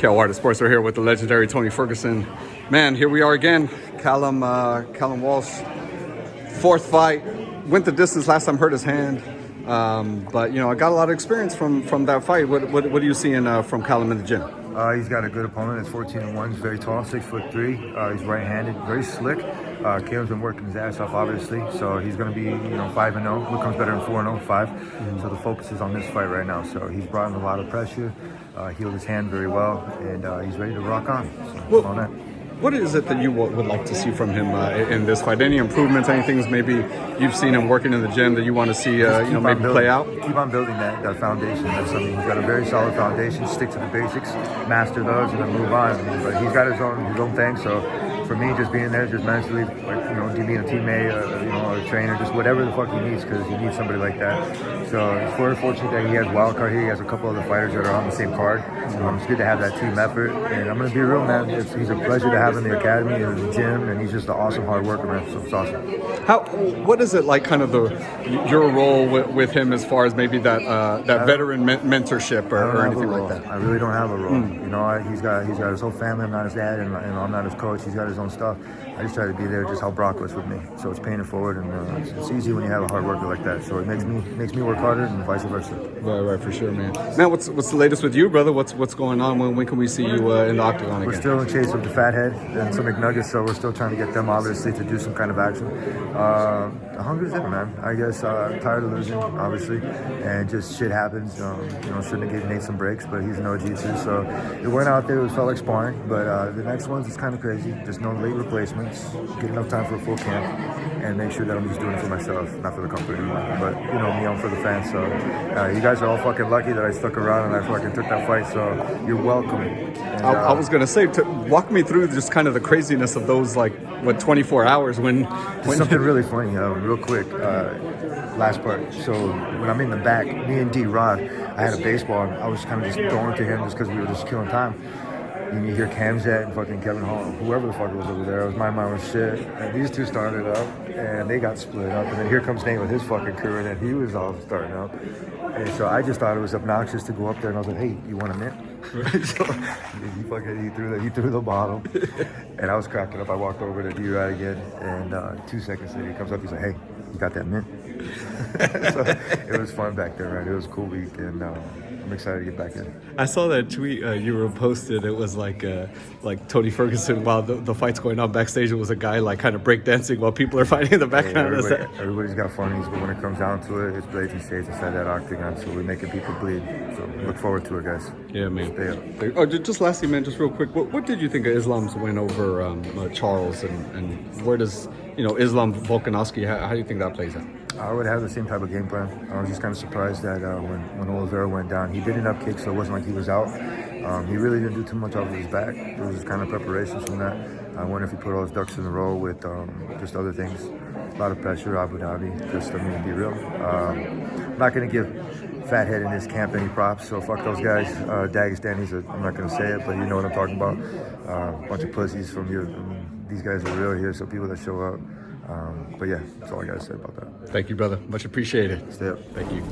KL Artist Sports. We're here with the legendary Tony Ferguson. Man, here we are again. Callum Walsh, fourth fight. Went the distance last time, hurt his hand. But, I got a lot of experience from that fight. What are you seeing from Callum in the gym? He's got a good opponent. It's 14-1. He's very tall, 6'3". He's right-handed, very slick. Callum's been working his ass off, obviously. So he's going to be, 5-0. What comes better than 4-0? 5. So the focus is on this fight right now. So he's brought in a lot of pressure, healed his hand very well, and he's ready to rock on. So on that. What is it that you would like to see from him in this fight? Any improvements, any things maybe you've seen him working in the gym that you want to see, maybe play out? Keep on building that foundation. That's something. He's got a very solid foundation. Stick to the basics, master those, and then move on. But he's got his own thing. So for me, just being there, just mentally, being a teammate, a trainer, just whatever the fuck he needs, because he needs somebody like that. So it's very fortunate that he has wild card here. He has a couple other fighters that are on the same card. It's good to have that team effort. And I'm going to be real, man. He's a pleasure to have in the academy and the gym, and he's just an awesome hard worker, man. So it's awesome. What is it like, kind of your role with him as far as maybe that veteran mentorship or anything like that? I really don't have a role. He's got his whole family. I'm not his dad, and I'm not his coach. He's got his own stuff. I just try to be there, just how Brock was with me. So it's paying it forward, and it's easy when you have a hard worker like that. So it makes me work harder, and vice versa. Right, for sure, man. Man, what's the latest with you, brother? What's going on? When can we see you in the octagon again? We're still in chase of the Fathead and some McNuggets, so we're still trying to get them, obviously, to do some kind of action. The hunger's in, man. I guess tired of losing, obviously, and just shit happens. Shouldn't have given Nate some breaks, but he's an OG too. So it went out there. It felt like sparring, but the next one's kind of crazy. Just no late replacements, get enough time for a full camp, and make sure that I'm just doing it for myself, not for the company anymore. But me, I'm for the fans. So you guys are all fucking lucky that I stuck around and I fucking took that fight. So you're welcome. And, I was gonna say, walk me through just kind of the craziness of those 24 hours when something really funny, real quick. Last part. So when I'm in the back, me and D-Rod, I had a baseball and I was kind of just throwing it to him just because we were just killing time. And you hear Khamzat and fucking Kevin Hall, whoever the fuck was over there. My mind was shit. And these two started up, and they got split up. And then here comes Nate with his fucking crew, and then he was all starting up. And so I just thought it was obnoxious to go up there, and I was like, "Hey, you want a mint?" So he threw the bottle, and I was cracking up. I walked over to D-Rod again, and 2 seconds later he comes up. He's like, "Hey, you got that mint?" So it was fun back there, man. It was a cool week, and I'm excited to get back in. I saw that tweet you were posted. It was like Tony Ferguson while the fight's going on backstage. It was a guy kind of breakdancing while people are fighting in the background. Everybody's got funnies, but when it comes down to it, it's blazing stage inside that octagon. So we're making people bleed. So look forward to it, guys. Yeah, man. Just lastly, man, just real quick, what did you think of Islam's win over Charles, and where does Islam Volkanovski? How do you think that plays out? I would have the same type of game plan. I was just kind of surprised that when Oliveira went down, he did an up kick, so it wasn't like he was out. He really didn't do too much off of his back. It was just kind of preparations from that. I wonder if he put all his ducks in a row with just other things. A lot of pressure, Abu Dhabi, just to be real. I'm not going to give Fathead in his camp any props, so fuck those guys. Dagestanis, I'm not going to say it, but you know what I'm talking about. Bunch of pussies from you. These guys are real here, so people that show up. But yeah, that's all I got to say about that. Thank you, brother. Much appreciated. Stay up. Thank you.